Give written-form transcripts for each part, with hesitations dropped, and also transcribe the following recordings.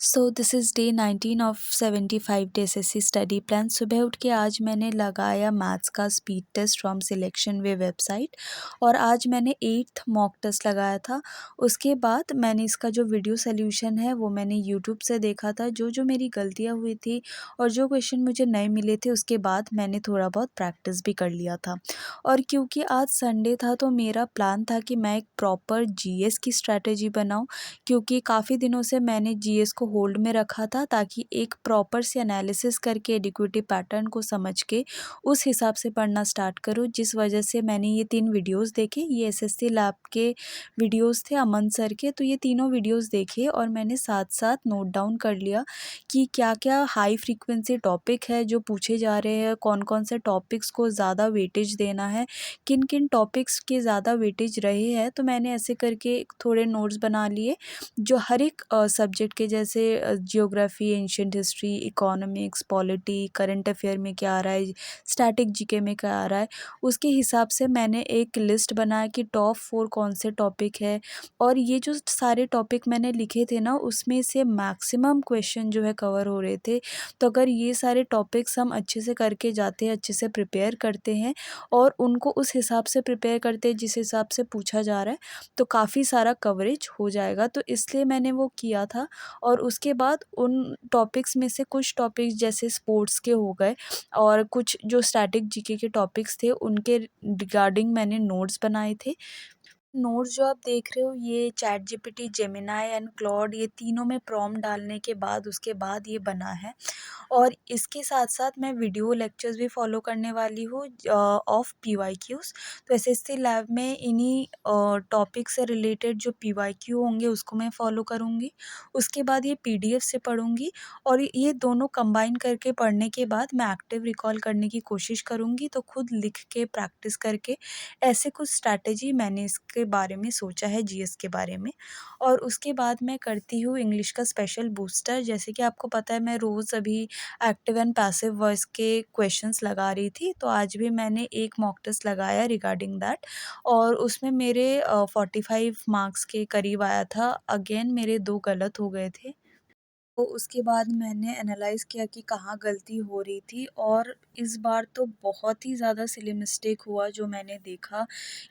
So this is day 19 of 75 day SSC study plan. सुबह उठ के आज मैंने लगाया मैथ्स का speed test from selection way website और आज मैंने 8th मॉक टेस्ट लगाया था। उसके बाद मैंने इसका जो वीडियो सोल्यूशन है वो मैंने यूट्यूब से देखा था। जो मेरी गलतियाँ हुई थी और जो क्वेश्चन मुझे नए मिले थे उसके बाद मैंने थोड़ा बहुत प्रैक्टिस भी कर लिया था। और क्योंकि आज संडे था तो मेरा प्लान था कि मैं एक प्रॉपर जीएस की स्ट्रैटेजी बनाऊँ, क्योंकि काफ़ी दिनों से मैंने जीएस को होल्ड में रखा था ताकि एक प्रॉपर से एनालिसिस करके एडिक्विटी पैटर्न को समझ के उस हिसाब से पढ़ना स्टार्ट करूँ। जिस वजह से मैंने ये 3 वीडियोज़ देखे, ये एसएससी लैब के वीडियोज़ थे अमन सर के, तो ये तीनों वीडियोज़ देखे और मैंने साथ-साथ नोट डाउन कर लिया कि क्या-क्या हाई फ्रीक्वेंसी टॉपिक है जो पूछे जा रहे हैं, कौन-कौन से टॉपिक्स को ज़्यादा वेटेज देना है, किन-किन टॉपिक्स के ज़्यादा वेटेज रहे हैं। तो मैंने ऐसे करके थोड़े नोट्स बना लिए जो हर एक सब्जेक्ट के, जैसे geography, ancient history, economics, polity, current affair में क्या आ रहा है, स्टैटिक जीके में क्या आ रहा है, उसके हिसाब से मैंने एक लिस्ट बनाया कि टॉप 4 कौन से टॉपिक है। और ये जो सारे टॉपिक मैंने लिखे थे ना, उसमें से मैक्सिमम क्वेश्चन जो है कवर हो रहे थे। तो अगर ये सारे टॉपिक्स हम अच्छे से करके जाते हैं, अच्छे से प्रिपेयर करते हैं और उनको उस हिसाब से प्रिपेयर करते हैं जिस हिसाब से पूछा जा रहा है, तो काफ़ी सारा कवरेज हो जाएगा। तो इसलिए मैंने वो किया था। और उसके बाद उन टॉपिक्स में से कुछ टॉपिक्स जैसे स्पोर्ट्स के हो गए और कुछ जो स्टैटिक जीके के टॉपिक्स थे उनके रिगार्डिंग मैंने नोट्स बनाए थे। नोट्स जो आप देख रहे हो ये चैटजीपीटी, जेमिनी एंड क्लॉड, ये तीनों में प्रॉम्प्ट डालने के बाद उसके बाद ये बना है। और इसके साथ-साथ मैं वीडियो लेक्चर्स भी फ़ॉलो करने वाली हूँ ऑफ पीवाईक्यूज़। तो एसएससी लैब में इन्हीं टॉपिक से रिलेटेड जो पीवाईक्यू होंगे उसको मैं फ़ॉलो करूँगी। उसके बाद ये पीडीएफ से पढ़ूँगी और ये दोनों कंबाइन करके पढ़ने के बाद मैं एक्टिव रिकॉल करने की कोशिश करूँगी। तो खुद लिख के प्रैक्टिस करके ऐसे कुछ स्ट्रैटेजी मैंने इसके बारे में सोचा है, जीएस के बारे में। और उसके बाद मैं करती हूँ इंग्लिश का स्पेशल बूस्टर। जैसे कि आपको पता है मैं रोज़ अभी एक्टिव एंड पैसिव वॉइस के क्वेश्चंस लगा रही थी, तो आज भी मैंने एक मॉक टेस्ट लगाया रिगार्डिंग दैट और उसमें मेरे 45 मार्क्स के करीब आया था। अगेन मेरे 2 गलत हो गए थे। तो उसके बाद मैंने एनालाइज़ किया कि कहाँ गलती हो रही थी और इस बार तो बहुत ही ज़्यादा सिली मिस्टेक हुआ जो मैंने देखा,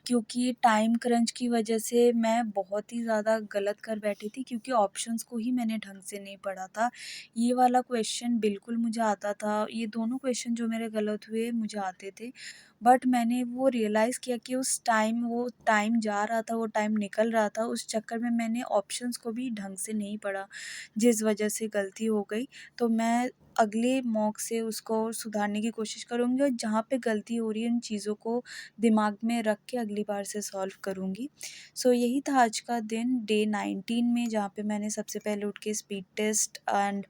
क्योंकि टाइम क्रंच की वजह से मैं बहुत ही ज़्यादा गलत कर बैठी थी, क्योंकि ऑप्शंस को ही मैंने ढंग से नहीं पढ़ा था। ये वाला क्वेश्चन बिल्कुल मुझे आता था, ये दोनों क्वेश्चन जो मेरे गलत हुए मुझे आते थे। बट मैंने वो रियलाइज़ किया कि उस टाइम वो टाइम जा रहा था, वो टाइम निकल रहा था, उस चक्कर में मैंने ऑप्शंस को भी ढंग से नहीं पढ़ा, जिस वजह से गलती हो गई। तो मैं अगले मॉक से उसको सुधारने की कोशिश करूँगी और जहाँ पे गलती हो रही है उन चीज़ों को दिमाग में रख के अगली बार से सॉल्व करूँगी। सो यही था आज का दिन डे 19 में, जहाँ पे मैंने सबसे पहले उठ के स्पीड टेस्ट एंड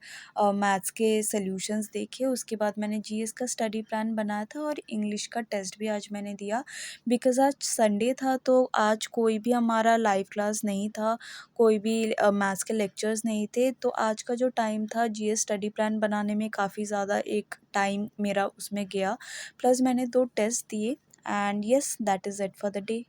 मैथ्स के सॉल्यूशंस देखे। उसके बाद मैंने जीएस का स्टडी प्लान बनाया था और इंग्लिश का टेस्ट भी आज मैंने दिया। बिकॉज़ आज संडे था तो आज कोई भी हमारा लाइव क्लास नहीं था, कोई भी मैथ्स के लेक्चर्स नहीं थे। तो आज का जो टाइम था जीएस स्टडी प्लान बनाने में काफ़ी ज़्यादा एक टाइम मेरा उसमें गया। प्लस मैंने 2 टेस्ट दिए and yes that is it for the day.